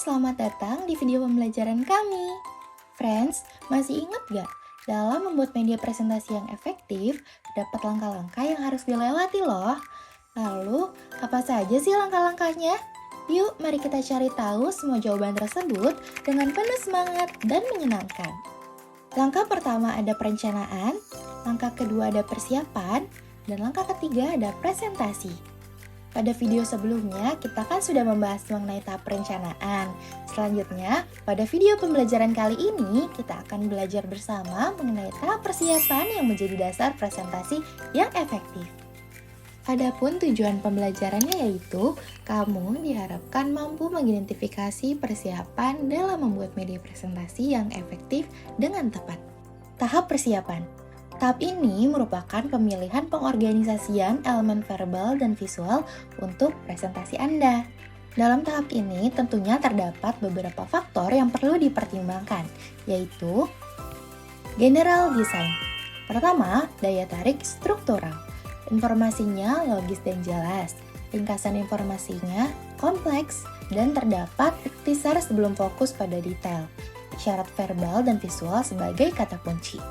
selamat datang di video pembelajaran kami. Friends, masih ingat gak? Dalam membuat media presentasi yang efektif, terdapat langkah-langkah yang harus dilewati loh. Lalu, apa saja sih langkah-langkahnya? Yuk, mari kita cari tahu semua jawaban tersebut dengan penuh semangat dan menyenangkan. Langkah pertama ada perencanaan, langkah kedua ada persiapan, dan langkah ketiga ada presentasi. Pada video sebelumnya, kita kan sudah membahas mengenai tahap perencanaan. Selanjutnya, pada video pembelajaran kali ini, kita akan belajar bersama mengenai tahap persiapan yang menjadi dasar presentasi yang efektif. Adapun tujuan pembelajarannya yaitu, kamu diharapkan mampu mengidentifikasi persiapan dalam membuat media presentasi yang efektif dengan tepat. Tahap persiapan. Tahap ini merupakan pemilihan pengorganisasian elemen verbal dan visual untuk presentasi Anda. Dalam tahap ini tentunya terdapat beberapa faktor yang perlu dipertimbangkan, yaitu general design. Pertama, daya tarik struktural. Informasinya logis dan jelas, ringkasan informasinya kompleks, dan terdapat ikhtisar sebelum fokus pada detail, isyarat verbal dan visual sebagai kata kunci.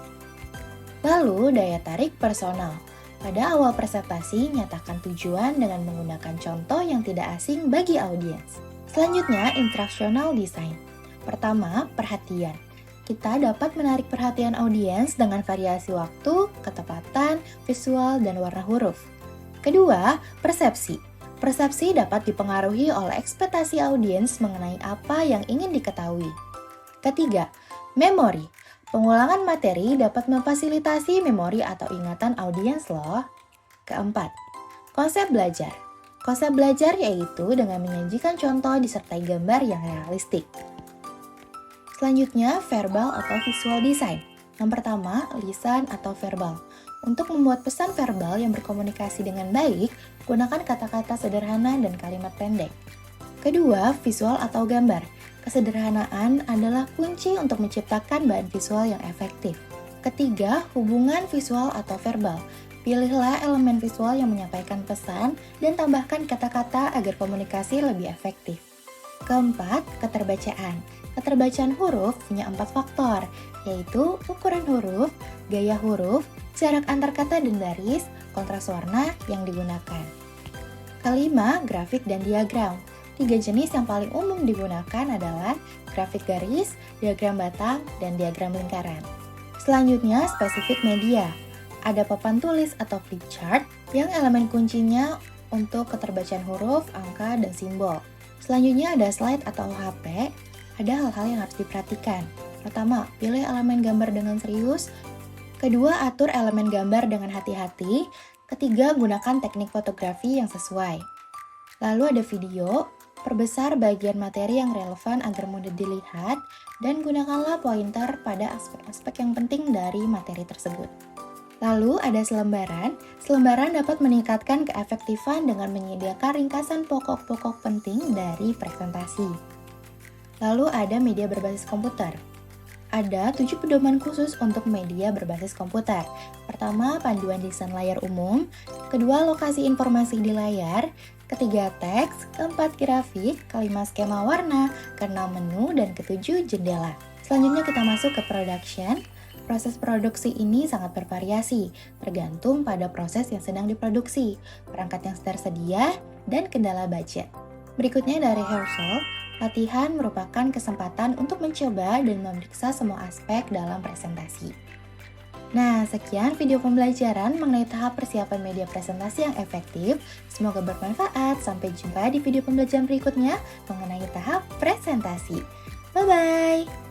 Lalu, daya tarik personal. Pada awal presentasi, nyatakan tujuan dengan menggunakan contoh yang tidak asing bagi audiens. Selanjutnya, instructional design. Pertama, perhatian. Kita dapat menarik perhatian audiens dengan variasi waktu, ketepatan, visual, dan warna huruf. Kedua, persepsi. Persepsi dapat dipengaruhi oleh ekspektasi audiens mengenai apa yang ingin diketahui. Ketiga, memori. Pengulangan materi dapat memfasilitasi memori atau ingatan audiens loh. Keempat, konsep belajar. Konsep belajar yaitu dengan menyajikan contoh disertai gambar yang realistik. Selanjutnya, verbal atau visual design. Yang pertama, lisan atau verbal. Untuk membuat pesan verbal yang berkomunikasi dengan baik, gunakan kata-kata sederhana dan kalimat pendek. Kedua, visual atau gambar. Kesederhanaan adalah kunci untuk menciptakan bahan visual yang efektif. Ketiga, hubungan visual atau verbal. Pilihlah elemen visual yang menyampaikan pesan dan tambahkan kata-kata agar komunikasi lebih efektif. Keempat, keterbacaan. Keterbacaan huruf punya 4 faktor, yaitu ukuran huruf, gaya huruf, jarak antar kata dan baris, kontras warna yang digunakan. Kelima, grafik dan diagram. 3 jenis yang paling umum digunakan adalah grafik garis, diagram batang, dan diagram lingkaran. Selanjutnya, spesifik media. Ada papan tulis atau flip chart yang elemen kuncinya untuk keterbacaan huruf, angka, dan simbol. Selanjutnya ada slide atau HP. Ada hal-hal yang harus diperhatikan. Pertama, pilih elemen gambar dengan serius. Kedua, atur elemen gambar dengan hati-hati. Ketiga, gunakan teknik fotografi yang sesuai. Lalu ada video. Perbesar bagian materi yang relevan agar mudah dilihat, dan gunakanlah pointer pada aspek-aspek yang penting dari materi tersebut. Lalu ada selembaran. Selembaran dapat meningkatkan keefektifan dengan menyediakan ringkasan pokok-pokok penting dari presentasi. Lalu ada media berbasis komputer. Ada 7 pedoman khusus untuk media berbasis komputer. Pertama, panduan desain layar umum. Kedua, lokasi informasi di layar. Ketiga, teks. Keempat, grafik. Kelima, skema warna. Keenam, menu. Dan ketujuh, jendela. Selanjutnya kita masuk ke production. Proses produksi ini sangat bervariasi, tergantung pada proses yang sedang diproduksi, perangkat yang tersedia, dan kendala budget. Berikutnya dari rehearsal. Latihan merupakan kesempatan untuk mencoba dan memeriksa semua aspek dalam presentasi. Nah, sekian video pembelajaran mengenai tahap persiapan media presentasi yang efektif. Semoga bermanfaat. Sampai jumpa di video pembelajaran berikutnya mengenai tahap presentasi. Bye-bye!